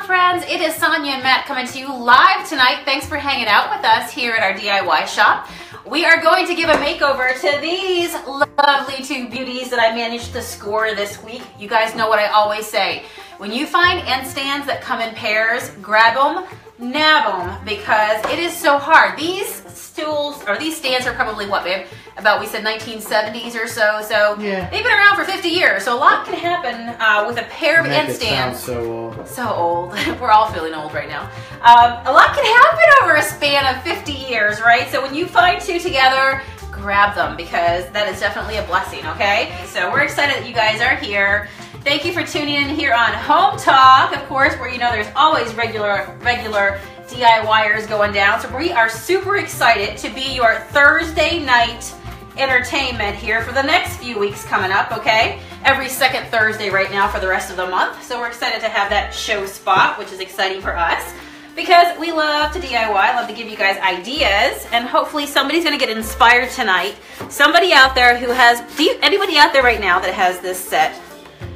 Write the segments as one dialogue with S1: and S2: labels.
S1: friends, it is Sonia and Matt coming to you live tonight. Thanks for hanging out with us here at our DIY shop. We are going to give a makeover to these lovely two beauties that I managed to score this week. You guys know what I always say. When you find end stands that come in pairs, grab them, nab them, because it is so hard. These stools, or these stands are probably what, babe? About, we said 1970s or so. So yeah, they've been around for 50 years. So a lot can happen with a pair of end stands.
S2: So old.
S1: So old. We're all feeling old right now. A lot can happen over a span of 50 years, right? So when you find two together, grab them, because that is definitely a blessing, okay? So we're excited that you guys are here. Thank you for tuning in here on Hometalk, of course, where you know there's always regular DIYers going down. So we are super excited to be your Thursday night entertainment here for the next few weeks coming up, okay? Every second Thursday right now for the rest of the month. So we're excited to have that show spot, which is exciting for us, because we love to DIY, love to give you guys ideas, and hopefully somebody's gonna get inspired tonight. Somebody out there who has, anybody out there right now that has this set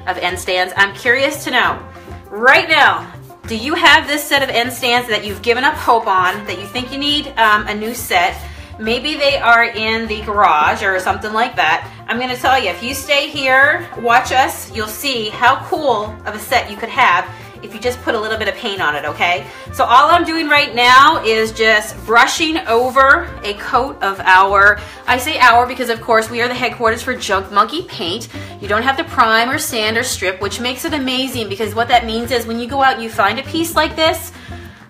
S1: of end stands? I'm curious to know, right now, do you have this set of end stands that you've given up hope on, that you think you need a new set? Maybe they are in the garage or something like that. I'm gonna tell you, if you stay here, watch us, you'll see how cool of a set you could have if you just put a little bit of paint on it, okay? So all I'm doing right now is just brushing over a coat of our, I say our because of course we are the headquarters for Junk Monkey Paint. You don't have to prime or sand or strip, which makes it amazing, because what that means is when you go out and you find a piece like this,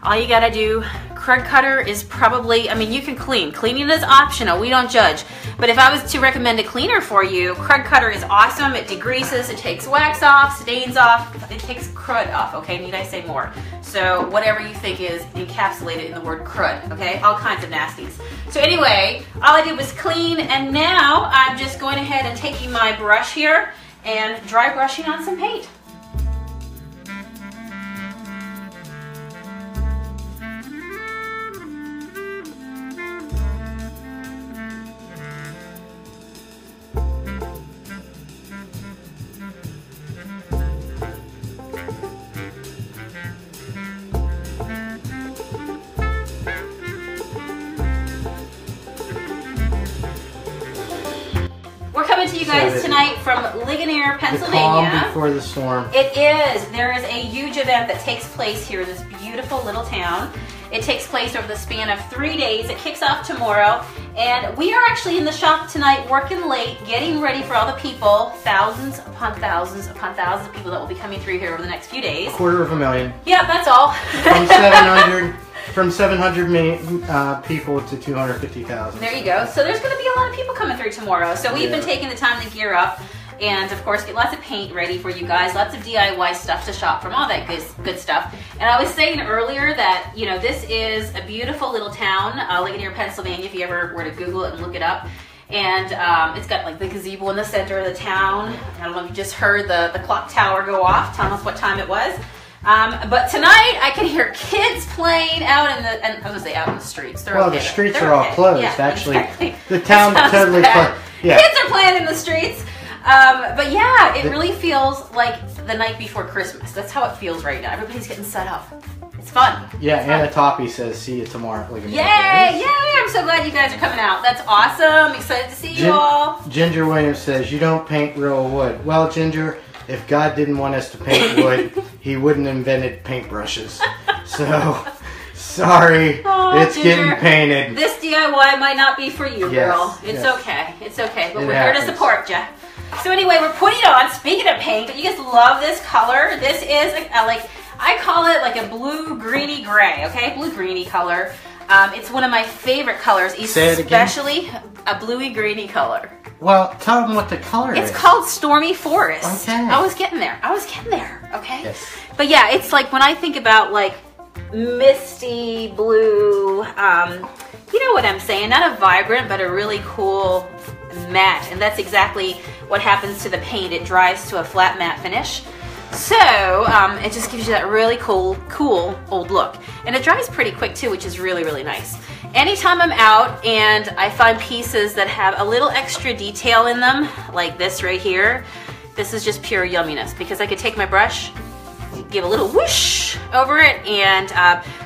S1: all you gotta do, Krud Kutter is probably, I mean, you can clean. Cleaning is optional, we don't judge. But if I was to recommend a cleaner for you, Krud Kutter is awesome. It degreases, it takes wax off, stains off, it takes crud off, okay? Need I say more? So whatever you think is encapsulated in the word crud, okay? All kinds of nasties. So anyway, all I did was clean, and now I'm just going ahead and taking my brush here and dry brushing on some paint. To you guys tonight from Ligonier, Pennsylvania.
S2: The calm before the storm.
S1: It is. There is a huge event that takes place here in this beautiful little town. It takes place over the span of 3 days. It kicks off tomorrow, and we are actually in the shop tonight working late, getting ready for all the people, thousands upon thousands upon thousands of people that will be coming through here over the next few days.
S2: 250,000.
S1: Yeah, that's all.
S2: From 700. From 700 people to 250,000.
S1: There you go. So there's going to be a lot of people coming through tomorrow. So we've been taking the time to gear up and, of course, get lots of paint ready for you guys, lots of DIY stuff to shop from, all that good stuff. And I was saying earlier that, you know, this is a beautiful little town, Ligonier, Pennsylvania, if you ever were to Google it and look it up. And it's got like the gazebo in the center of the town. I don't know if you just heard the clock tower go off, telling us what time it was. But tonight I can hear kids playing out in the, and I was gonna say out in the streets. They're
S2: well,
S1: okay,
S2: the streets are all closed.
S1: Yeah,
S2: actually,
S1: exactly.
S2: The town totally closed. Yeah.
S1: Kids are playing in the streets. But yeah, it really feels like the night before Christmas. That's how it feels right now. Everybody's getting set up. It's fun.
S2: Yeah, Anna Toppy says, "See you tomorrow."
S1: Yay! I'm so glad you guys are coming out. That's awesome. Excited to see you all.
S2: Ginger Williams says, "You don't paint real wood." Well, Ginger, if God didn't want us to paint wood, He wouldn't have invented paintbrushes. So, sorry, it's Ginger, getting painted.
S1: This DIY might not be for you, girl. It's okay. It's okay. But we're here to support you. So anyway, we're putting it on. Speaking of paint, you guys love this color. This is like, I call it like a blue greeny gray, okay? Blue greeny color. It's one of my favorite colors, especially a bluey greeny color.
S2: Well, tell them what the color is.
S1: It's called Stormy Forest.
S2: Okay.
S1: I was getting there. Okay?
S2: Yes.
S1: But yeah, it's like when I think about like misty blue, you know what I'm saying? Not a vibrant, but a really cool matte. And that's exactly what happens to the paint. It dries to a flat matte finish. So it just gives you that really cool old look. And it dries pretty quick too, which is really, really nice. Anytime I'm out and I find pieces that have a little extra detail in them, like this right here, this is just pure yumminess, because I could take my brush, give a little whoosh, brush over it, and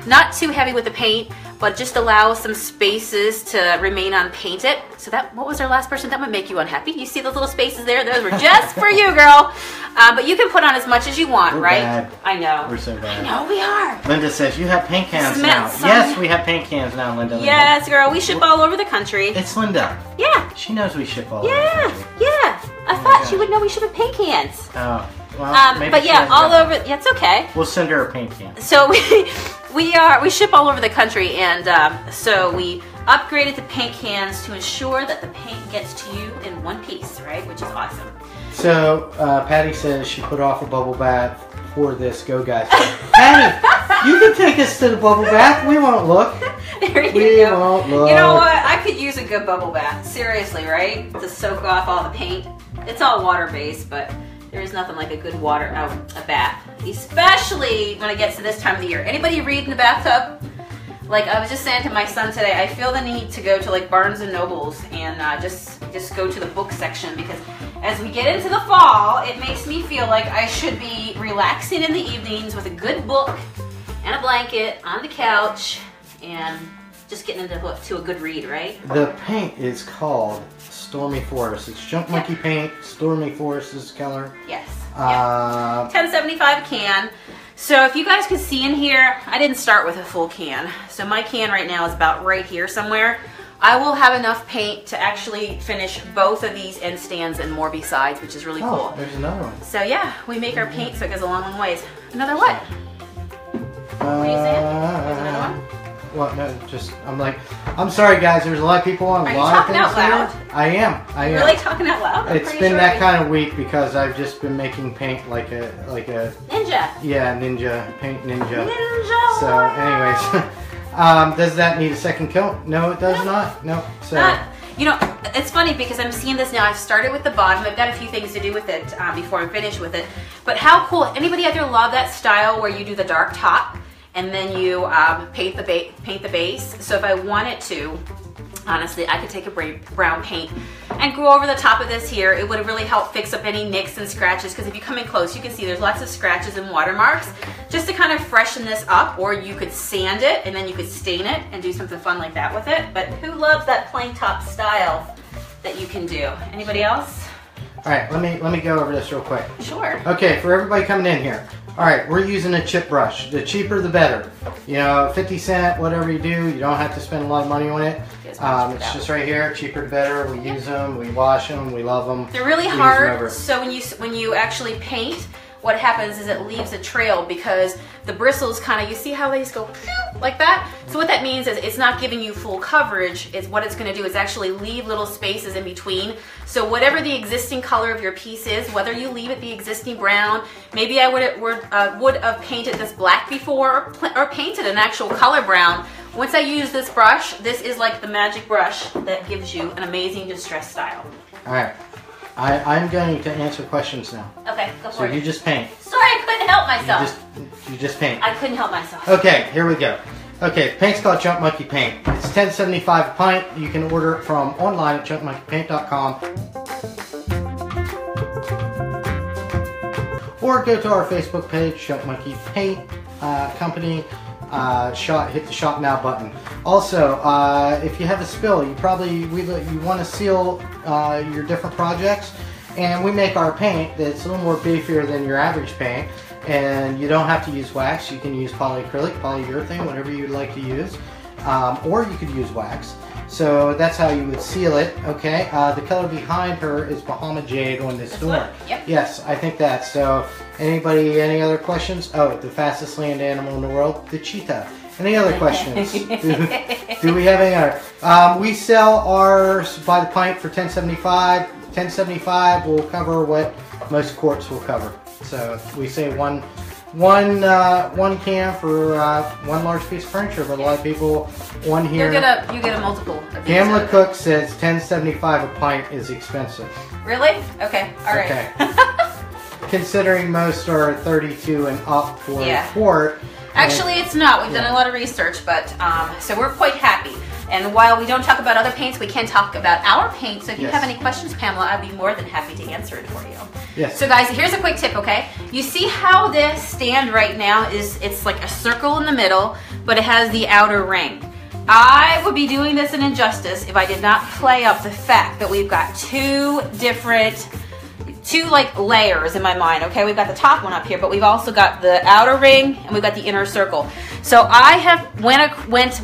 S1: not too heavy with the paint, but just allow some spaces to remain unpainted. So that, what was our last person? That would make you unhappy. You see those little spaces there? Those were just for you, girl. But you can put on as much as you want,
S2: We're
S1: right?
S2: bad.
S1: I know.
S2: We're so bad.
S1: I know we are.
S2: Linda says you have paint cans now. Yes, we have paint cans now, Linda.
S1: Yes, girl. We ship all over the country.
S2: It's Linda.
S1: Yeah.
S2: She knows we ship all over the country.
S1: Yeah. I thought she would know we ship a paint cans.
S2: Oh. Well, maybe
S1: but yeah, all over. Yeah, it's okay.
S2: We'll send her a paint can.
S1: So we ship all over the country, and so we upgraded to paint cans to ensure that the paint gets to you in one piece, right? Which is awesome.
S2: So Patty says she put off a bubble bath for this. Go guys. Patty, you can take us to the bubble bath. We won't look.
S1: There you
S2: we
S1: go.
S2: Won't look.
S1: You know what? I could use a good bubble bath. Seriously, right? To soak off all the paint. It's all water based, but there is nothing like a good a bath, especially when it gets to this time of the year. Anybody read in the bathtub? Like I was just saying to my son today, I feel the need to go to like Barnes and Nobles and just go to the book section, because as we get into the fall, it makes me feel like I should be relaxing in the evenings with a good book and a blanket on the couch and just getting into a good read, right?
S2: The paint is called Stormy Forest. It's Junk Monkey paint. Stormy Forest is the color.
S1: Yes.
S2: $10.75
S1: a can. So if you guys could see in here, I didn't start with a full can. So my can right now is about right here somewhere. I will have enough paint to actually finish both of these end stands and more besides, which is really cool.
S2: There's another one.
S1: So yeah, we make our paint so it goes a long, long ways. Another what? What are you saying? There's another one?
S2: Well, no, I'm sorry guys, there's a lot of people on.
S1: Are you talking out loud?
S2: I am.
S1: Really talking out loud?
S2: It's been that kind of week because I've just been making paint like a
S1: ninja.
S2: Yeah, paint ninja.
S1: Ninja.
S2: So anyways, does that need a second coat? No, it does not. No. So.
S1: You know, it's funny because I'm seeing this now. I've started with the bottom. I've got a few things to do with it before I'm finished with it. But how cool! Anybody out there love that style where you do the dark top and then you paint the base? So if I wanted to, honestly, I could take a brown paint and go over the top of this here. It would really help fix up any nicks and scratches, because if you come in close, you can see there's lots of scratches and watermarks, just to kind of freshen this up. Or you could sand it and then you could stain it and do something fun like that with it. But who loves that plain top style that you can do? Anybody else?
S2: All right, let me go over this real quick.
S1: Sure.
S2: Okay, for everybody coming in here. All right, we're using a chip brush. The cheaper the better. You know, 50 cent, whatever you do, you don't have to spend a lot of money on it. It's just right here, cheaper the better. We use them, we wash them, we love them.
S1: They're really hard, so when you actually paint, what happens is it leaves a trail, because the bristles kind of, you see how they just go like that? So what that means is it's not giving you full coverage. What it's going to do is actually leave little spaces in between. So whatever the existing color of your piece is, whether you leave it the existing brown, maybe I would have painted this black before, or painted an actual color brown. Once I use this brush, this is like the magic brush that gives you an amazing distress style.
S2: All right. I'm going to answer questions now.
S1: Okay, go for it.
S2: So you just paint.
S1: Sorry, I couldn't help myself.
S2: You just paint.
S1: I couldn't help myself.
S2: Okay, here we go. Okay, paint's called Junk Monkey Paint. It's $10.75 a pint. You can order it from online at junkmonkeypaint.com. Or go to our Facebook page, Junk Monkey Paint Company. Hit the shop now button. Also, if you have a spill, you want to seal your different projects, and we make our paint that's a little more beefier than your average paint, and you don't have to use wax. You can use polyacrylic, polyurethane, whatever you'd like to use, or you could use wax. So that's how you would seal it. Okay, the color behind her is Bahama Jade on this door.
S1: Yep.
S2: Yes, I think that. So anybody, any other questions? Oh, the fastest land animal in the world, the cheetah. Any other questions? do we have any other? We sell ours by the pint for $10.75. $10.75 will cover what most quarts will cover. So we say one can for one large piece of furniture, but a lot of people, one here.
S1: You get a multiple.
S2: Gamla Cook says $10.75 a pint is expensive.
S1: Really? Okay. All right.
S2: Okay. considering most are 32 and up for quart.
S1: Actually, it's not. We've done a lot of research, but so we're quite happy. And while we don't talk about other paints, we can talk about our paint. So if you have any questions, Pamela, I'd be more than happy to answer it for you.
S2: Yes.
S1: So guys, here's a quick tip, okay? You see how this stand right now it's like a circle in the middle, but it has the outer ring. I would be doing this an injustice if I did not play up the fact that we've got two like layers in my mind, okay? We've got the top one up here, but we've also got the outer ring and we've got the inner circle. So I have went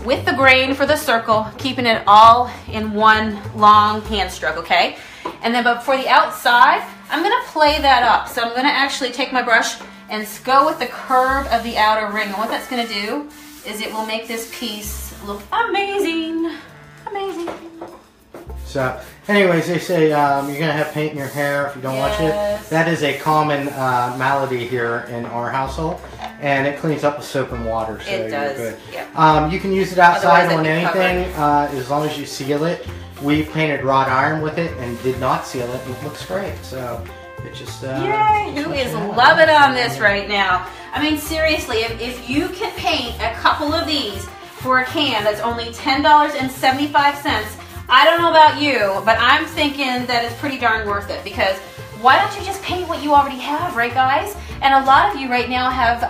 S1: with the grain for the circle, keeping it all in one long hand stroke, okay? And then but for the outside, I'm gonna play that up. So I'm gonna actually take my brush and go with the curve of the outer ring. And what that's gonna do is it will make this piece look amazing. Amazing.
S2: So, anyways, they say you're going to have paint in your hair if you don't watch it. That is a common malady here in our household, and it cleans up with soap and water, so
S1: it does.
S2: You're good.
S1: Yep.
S2: You can use it outside on anything as long as you seal it. We painted wrought iron with it and did not seal it, and it looks great. So, it just...
S1: Yay! Who is loving on this right now? I mean, seriously, if you can paint a couple of these for a can that's only $10.75, I don't know about you, but I'm thinking that it's pretty darn worth it, because why don't you just paint what you already have, right guys? And a lot of you right now have,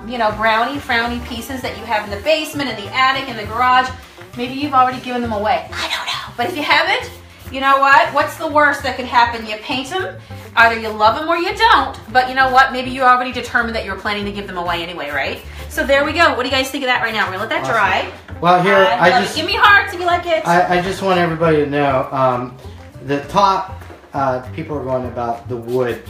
S1: you know, frowny pieces that you have in the basement, in the attic, in the garage. Maybe you've already given them away. I don't know. But if you haven't, you know what? What's the worst that could happen? You paint them, either you love them or you don't, but you know what? Maybe you already determined that you're planning to give them away anyway, right? So there we go. What do you guys think of that right now? We're gonna let that dry.
S2: Well, here,
S1: give me hearts if you like it.
S2: I just want everybody to know, the top, people are going about the wood.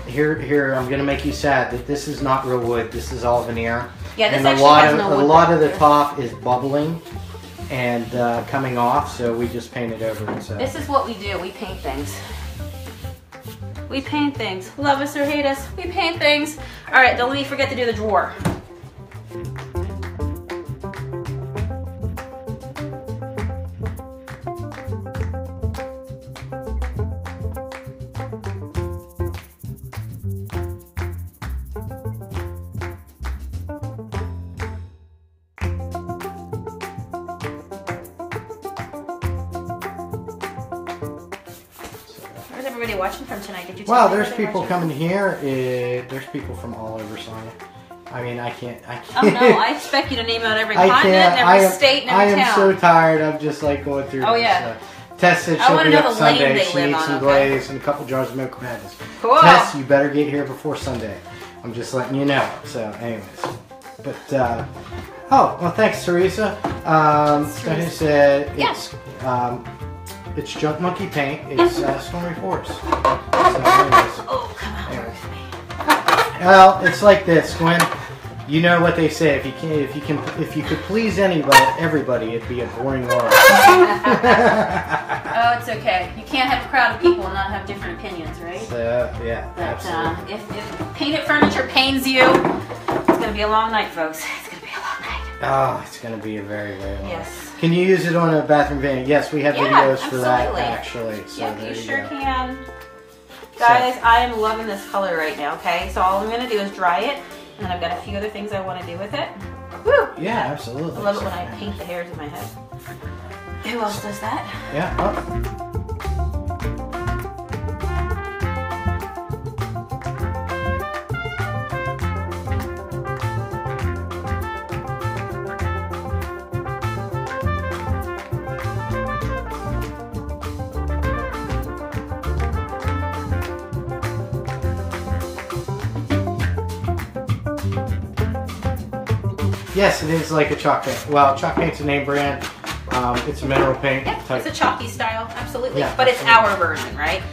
S2: Here, I'm going to make you sad that this is not real wood. This is all veneer.
S1: Yeah, this
S2: and
S1: actually has no wood.
S2: A lot of the top is bubbling and coming off, so we just painted over it. So.
S1: This is what we do. We paint things. We paint things. Love us or hate us, we paint things. All right, don't let me forget to do the drawer. Everybody watching from tonight? Did you?
S2: Well, there's people coming here. There's people from all over, Sonia. I mean, I can't.
S1: Oh no! I expect you to name out every continent, every state, and every town.
S2: I am so tired. I'm just like going through.
S1: Oh yeah.
S2: Tess said she'll be up Sunday. She needs some glaze and a couple jars of milk madness.
S1: Cool.
S2: Tess, you better get here before Sunday. I'm just letting you know. So, anyways, but oh well, thanks, Teresa. So who said it's Junk Monkey paint. It's Stormy Force. So anyways,
S1: oh, come on, with me.
S2: Well, it's like this, Gwen. You know what they say: if you could please everybody, it'd be a boring world.
S1: Oh, it's okay. You can't have a crowd of people and not have different opinions, right?
S2: Yeah,
S1: but,
S2: absolutely.
S1: If painted furniture pains you, it's gonna be a long night, folks. It's gonna be a long night.
S2: Oh, it's gonna be a very, very long.
S1: Yes.
S2: Can you use it on a bathroom fan? Yes, we have videos for that actually. So
S1: yep,
S2: there
S1: you
S2: you
S1: sure
S2: go.
S1: can. Guys, I am loving this color right now, okay? So all I'm gonna do is dry it, and then I've got a few other things I want to do with it. Woo!
S2: Yeah, absolutely.
S1: I love it when I paint the hairs in my head. Who else does that?
S2: Yeah. Oh. Yes, it is like a chalk paint. Well, chalk paint's a name brand. It's a mineral paint type.
S1: It's a chalky style, absolutely.
S2: Yeah,
S1: but it's our version, right?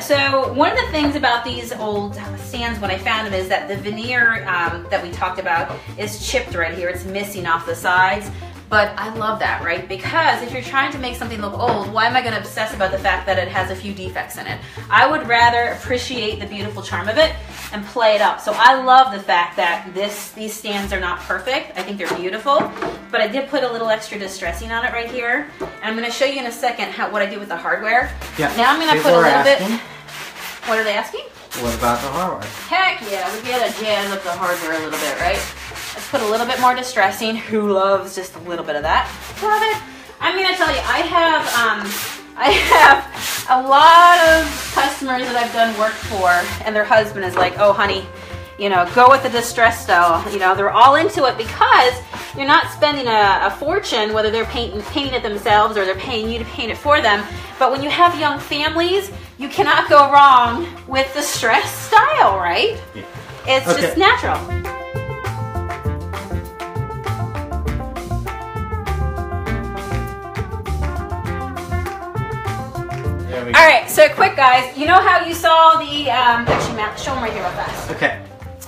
S1: So one of the things about these old stands when I found them is that the veneer that we talked about is chipped right here. It's missing off the sides. But I love that, right? Because if you're trying to make something look old, why am I going to obsess about the fact that it has a few defects in it? I would rather appreciate the beautiful charm of it and play it up. So I love the fact that these stands are not perfect. I think they're beautiful, but I did put a little extra distressing on it right here. And I'm going to show you in a second what I do with the hardware.
S2: Yeah.
S1: Now I'm going to put a little bit. What are they asking?
S2: What about the hardware?
S1: Heck yeah, we gotta jazz up the hardware a little bit, right? Let's put a little bit more distressing. Who loves just a little bit of that? Love it. I'm gonna tell you, I have a lot of customers that I've done work for, and their husband is like, oh honey, you know, go with the distress style. You know, they're all into it because you're not spending a fortune, whether they're painting it themselves or they're paying you to paint it for them. But when you have young families, you cannot go wrong with the distress style, right? Yeah. It's just natural. All right, so quick guys, you know how you saw the, actually Matt, show them right here real fast. Okay.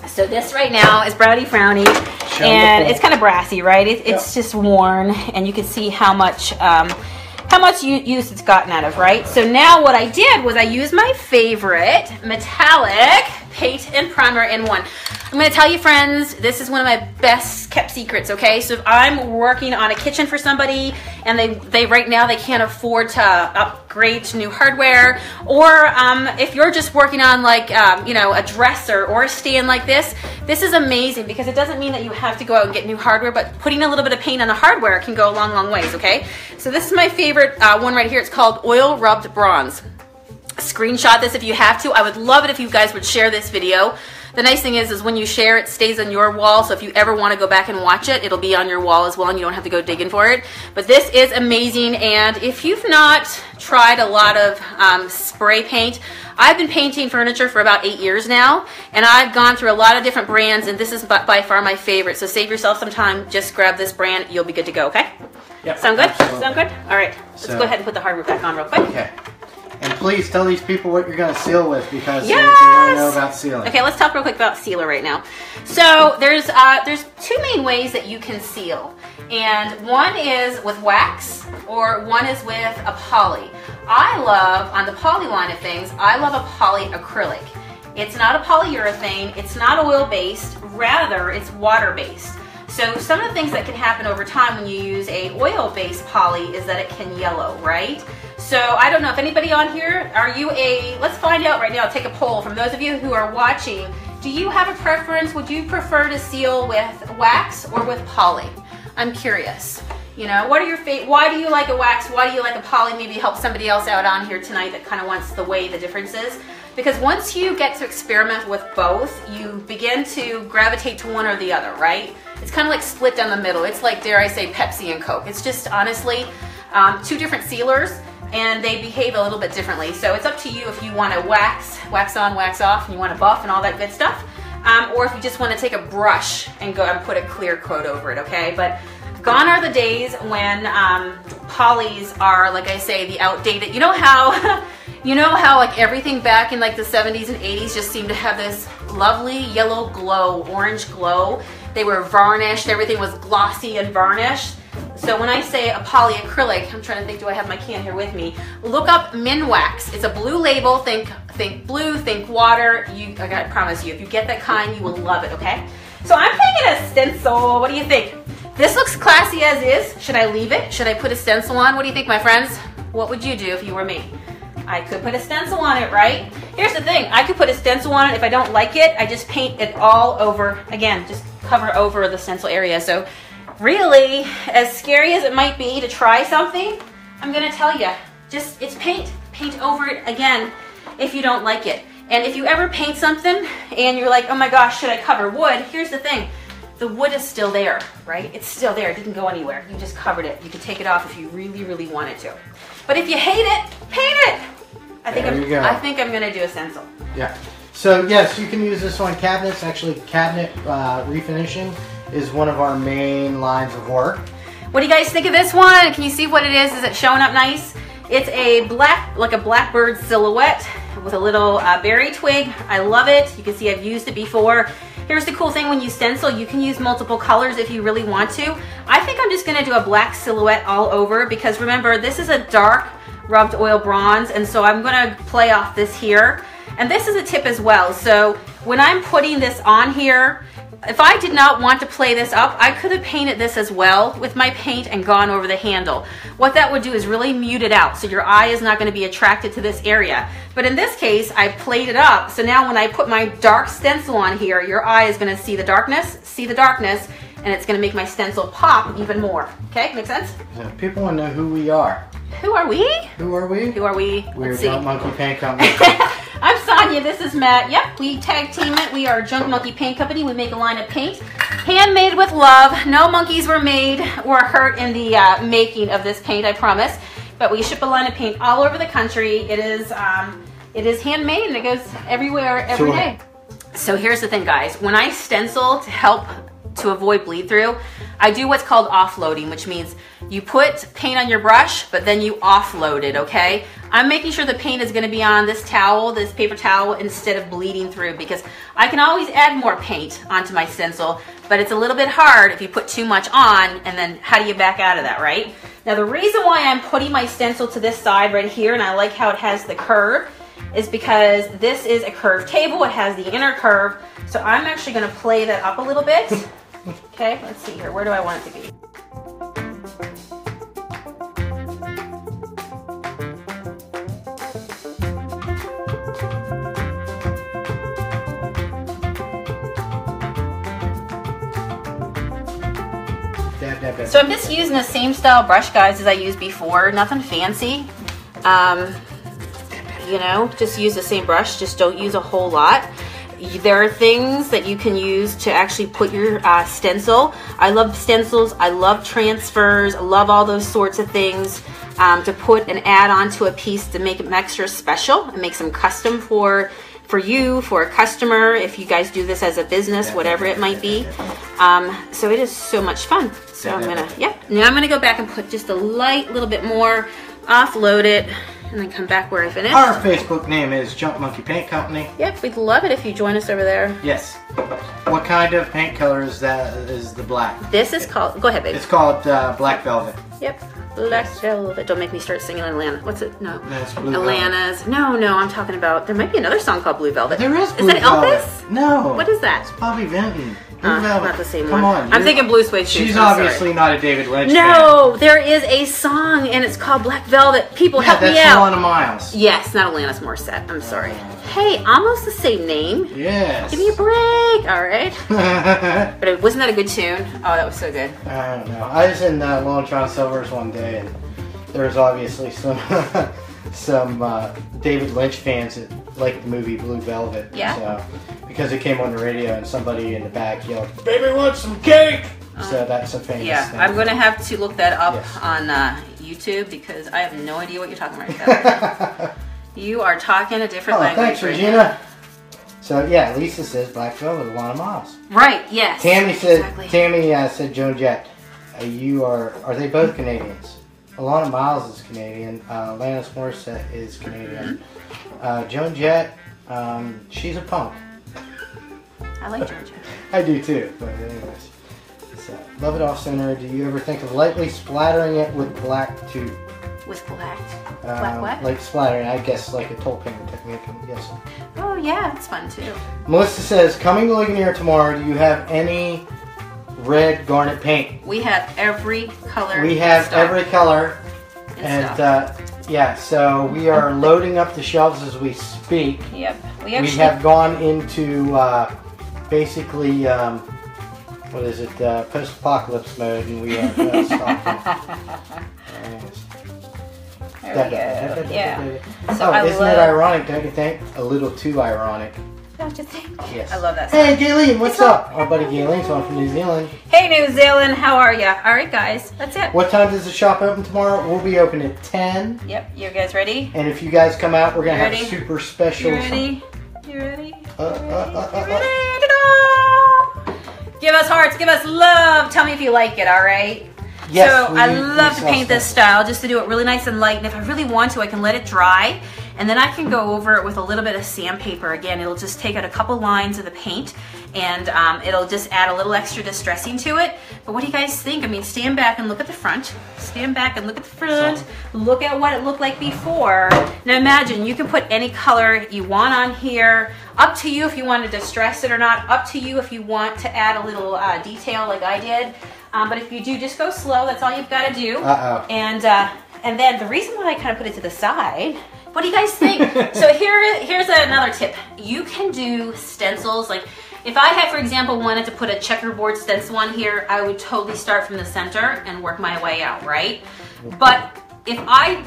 S1: So this right now is Brownie Frownie, and it's kind of brassy, right? It's just worn, and you can see how much use it's gotten out of, right? So now what I did was I used my favorite metallic paint and primer in one. I'm going to tell you, friends, this is one of my best kept secrets, okay? So if I'm working on a kitchen for somebody and they right now they can't afford to upgrade to new hardware, or if you're just working on like, you know, a dresser or a stand like this is amazing because it doesn't mean that you have to go out and get new hardware, but putting a little bit of paint on the hardware can go a long, long ways, okay? So this is my favorite one right here. It's called Oil Rubbed Bronze. Screenshot this if you have to. I would love it if you guys would share this video. The nice thing is when you share, it stays on your wall, so if you ever want to go back and watch it, it'll be on your wall as well, and you don't have to go digging for it. But this is amazing, and if you've not tried a lot of spray paint, I've been painting furniture for about 8 years now, and I've gone through a lot of different brands, and this is by far my favorite. So save yourself some time, just grab this brand, you'll be good to go, okay? Yep. Sound good? Absolutely. Sound good? All right, let's go ahead and put the hardware back on real quick. Okay.
S2: And please tell these people what you're going to seal with because they want to know about sealing.
S1: Okay, let's talk real quick about sealer right now. So there's two main ways that you can seal. And one is with wax or one is with a poly. I love, on the poly line of things, I love a poly acrylic. It's not a polyurethane, it's not oil-based, rather it's water-based. So some of the things that can happen over time when you use a oil-based poly is that it can yellow, right? So I don't know if anybody on here, let's find out right now, I'll take a poll from those of you who are watching. Do you have a preference? Would you prefer to seal with wax or with poly? I'm curious. You know, what are your why do you like a wax? Why do you like a poly? Maybe help somebody else out on here tonight that kind of wants to weigh the differences. Because once you get to experiment with both, you begin to gravitate to one or the other, right? It's kind of like split down the middle. It's like, dare I say, Pepsi and Coke. It's just honestly two different sealers, and they behave a little bit differently. So it's up to you if you want to wax on, wax off, and you want to buff and all that good stuff, or if you just want to take a brush and go and put a clear coat over it, okay? But gone are the days when polys are, like I say, the outdated. You know how, like everything back in like the 70s and 80s just seemed to have this lovely yellow glow, orange glow. They were varnished, everything was glossy and varnished. So when I say a polyacrylic, I'm trying to think, do I have my can here with me? Look up Minwax. It's a blue label. Think blue, think water. I promise you, if you get that kind, you will love it, okay? So I'm thinking a stencil. What do you think? This looks classy as is. Should I leave it? Should I put a stencil on? What do you think, my friends? What would you do if you were me? I could put a stencil on it, right? Here's the thing. I could put a stencil on it. If I don't like it, I just paint it all over. Again, just cover over the stencil area. So really, as scary as it might be to try something, I'm gonna tell you, just it's paint. Paint over it again if you don't like it. And if you ever paint something and you're like, oh my gosh, should I cover wood? Here's the thing. The wood is still there, right? It's still there. It didn't go anywhere. You just covered it. You can take it off if you really, really wanted to. But if you hate it, paint it. I think I'm gonna do a stencil.
S2: Yeah. So yes, you can use this on cabinets. Actually, cabinet refinishing is one of our main lines of work.
S1: What do you guys think of this one? Can you see what it is? Is it showing up nice? It's a like a blackbird silhouette with a little berry twig. I love it. You can see I've used it before. Here's the cool thing, when you stencil, you can use multiple colors if you really want to. I think I'm just gonna do a black silhouette all over because remember, this is a dark rubbed oil bronze, and so I'm gonna play off this here. And this is a tip as well. So when I'm putting this on here, if I did not want to play this up, I could have painted this as well with my paint and gone over the handle. What that would do is really mute it out, so your eye is not going to be attracted to this area. But in this case, I played it up. So now when I put my dark stencil on here, your eye is gonna see the darkness, and it's gonna make my stencil pop even more. Okay, make sense?
S2: People wanna know who we are.
S1: Who are we?
S2: Who are we?
S1: Who are we?
S2: We're Junk Monkey Paint Company.
S1: I'm Sonia, this is Matt. Yep, we tag team it. We are Junk Monkey Paint Company. We make a line of paint, handmade with love. No monkeys were made or hurt in the making of this paint, I promise. But we ship a line of paint all over the country. It is handmade and it goes everywhere every day. So here's the thing, guys. When I stencil to help to avoid bleed through, I do what's called offloading, which means you put paint on your brush, but then you offload it, okay? I'm making sure the paint is gonna be on this towel, this paper towel, instead of bleeding through, because I can always add more paint onto my stencil, but it's a little bit hard if you put too much on, and then how do you back out of that, right? Now the reason why I'm putting my stencil to this side right here, and I like how it has the curve, is because this is a curved table. It has the inner curve, so I'm actually gonna play that up a little bit. Okay, let's see here. Where do I want it to be? So I'm just using the same style brush, guys, as I used before. Nothing fancy. You know, just use the same brush. Just don't use a whole lot. There are things that you can use to actually put your stencil. I love stencils. I love transfers. I love all those sorts of things to put and add onto a piece to make them extra special and make them custom for you, for a customer, if you guys do this as a business, whatever it might be. So it is so much fun. So I'm gonna, now I'm gonna go back and put just a light little bit more, offload it, and then come back where I finished.
S2: Our Facebook name is Junk Monkey Paint Company.
S1: Yep, we'd love it if you join us over there.
S2: Yes. What kind of paint color is that? Is the black?
S1: This is called, go ahead, baby.
S2: It's called Black Velvet.
S1: Yep, Black Velvet. Don't make me start singing Atlanta. What's it? No.
S2: That's Blue
S1: Atlanta's.
S2: Velvet.
S1: No, I'm talking about, there might be another song called Blue Velvet.
S2: There is Blue
S1: Velvet. Is that Elvis?
S2: No.
S1: What is that?
S2: It's Bobby Vinton. Blue Velvet.
S1: Not the same
S2: Come
S1: one.
S2: on.
S1: I'm thinking Blue Suede Shoes.
S2: She's obviously not a David Lynch fan.
S1: No, there is a song and it's called Black Velvet. People, help me out.
S2: That's Alana Miles.
S1: Yes, not Alanis Morissette. I'm sorry. Hey, almost the same name.
S2: Yes.
S1: Give me a break. All right. But wasn't that a good tune? Oh, that was so good.
S2: I don't know. I was in Long John Silver's one day, and there was obviously some David Lynch fans that liked the movie Blue Velvet.
S1: Yeah.
S2: So, because it came on the radio and somebody in the back yelled, "Baby wants some cake!" So that's a famous thing.
S1: I'm going to have to look that up on YouTube because I have no idea what you're talking about. You are talking a different language.
S2: Thanks, Regina. So yeah, Lisa says Black Velvet, Alana Miles.
S1: Right. Yes.
S2: Tammy said. Exactly. Tammy said Joan Jett. Are they both Canadians? Alana Miles is Canadian. Alanis Morissette is Canadian. Joan Jett, she's a punk.
S1: I like Joan Jett.
S2: I do too. But anyways, so, Love It Off Center. Do you ever think of lightly splattering it with black too?
S1: With black? Black what?
S2: Like splattering, I guess, like a toll painting technique, I'm guessing.
S1: Oh yeah, it's fun too.
S2: Melissa says, coming to Ligonier tomorrow, do you have any red garnet paint?
S1: We have every color.
S2: We have every color. And yeah, so we are loading up the shelves as we speak.
S1: Yep.
S2: We have gone into basically, what is it, post-apocalypse mode, and we are stocking.
S1: There we go. Yeah.
S2: So isn't it ironic, don't you think? A little too ironic.
S1: Don't you think?
S2: Yes.
S1: I love that song.
S2: Hey, Gayleen, what's up? Our buddy Gayleen's on from New Zealand.
S1: Hey, New Zealand, how are ya? All right, guys, that's it.
S2: What time does the shop open tomorrow? We'll be open at 10.
S1: Yep, you guys ready?
S2: And if you guys come out, we're going to have a super special...
S1: You ready? You ready?
S2: Ready?
S1: Give us hearts, give us love. Tell me if you like it, all right?
S2: Yes,
S1: so I love to paint this style just to do it really nice and light, and if I really want to, I can let it dry, and then I can go over it with a little bit of sandpaper. Again, it'll just take out a couple lines of the paint, and it'll just add a little extra distressing to it. But what do you guys think? I mean, stand back and look at the front. Stand back and look at the front. Look at what it looked like before. Now imagine, you can put any color you want on here. Up to you if you want to distress it or not. Up to you if you want to add a little detail like I did. But if you do, just go slow. That's all you've got to do. And then the reason why I kind of put it to the side What do you guys think? So here's another tip. You can do stencils. Like if I had, for example, wanted to put a checkerboard stencil on here, I would totally start from the center and work my way out, right? But if I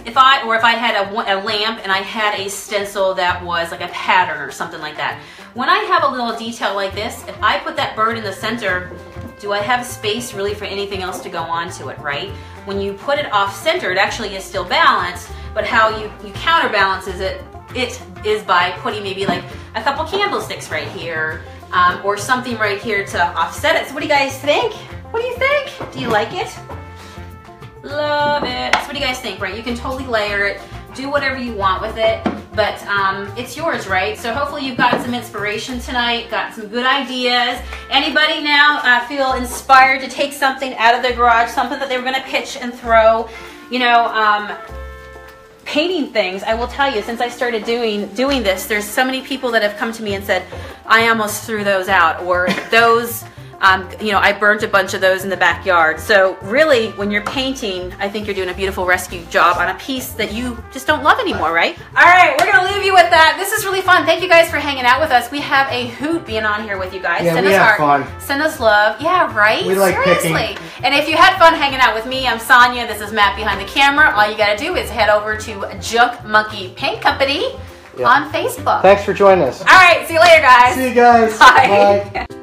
S1: had a lamp and I had a stencil that was like a pattern or something like that, when I have a little detail like this, if I put that bird in the center, do I have space really for anything else to go onto it, right? When you put it off center, it actually is still balanced, but how you counterbalance it is by putting maybe like a couple candlesticks right here, or something right here to offset it. So what do you guys think? What do you think? Do you like it? Love it. So what do you guys think, right? You can totally layer it, do whatever you want with it, but it's yours, right? So hopefully you've gotten some inspiration tonight, got some good ideas. Anybody now feel inspired to take something out of their garage, something that they were gonna pitch and throw? You know, painting things, I will tell you, since I started doing this, there's so many people that have come to me and said, I almost threw those out, or those, you know, I burnt a bunch of those in the backyard. So really, when you're painting, I think you're doing a beautiful rescue job on a piece that you just don't love anymore, right? All right, we're gonna leave you with that. This is really fun. Thank you guys for hanging out with us. We have a hoot being on here with you guys.
S2: Yeah,
S1: send
S2: we
S1: us
S2: have fun.
S1: Send us love. Yeah, right?
S2: We like
S1: Seriously.
S2: picking.
S1: And if you had fun hanging out with me, I'm Sonia. This is Matt behind the camera. All you gotta do is head over to Junk Monkey Paint Company on Facebook.
S2: Thanks for joining us.
S1: All right, see you later, guys.
S2: See you guys.
S1: Bye.
S2: Bye.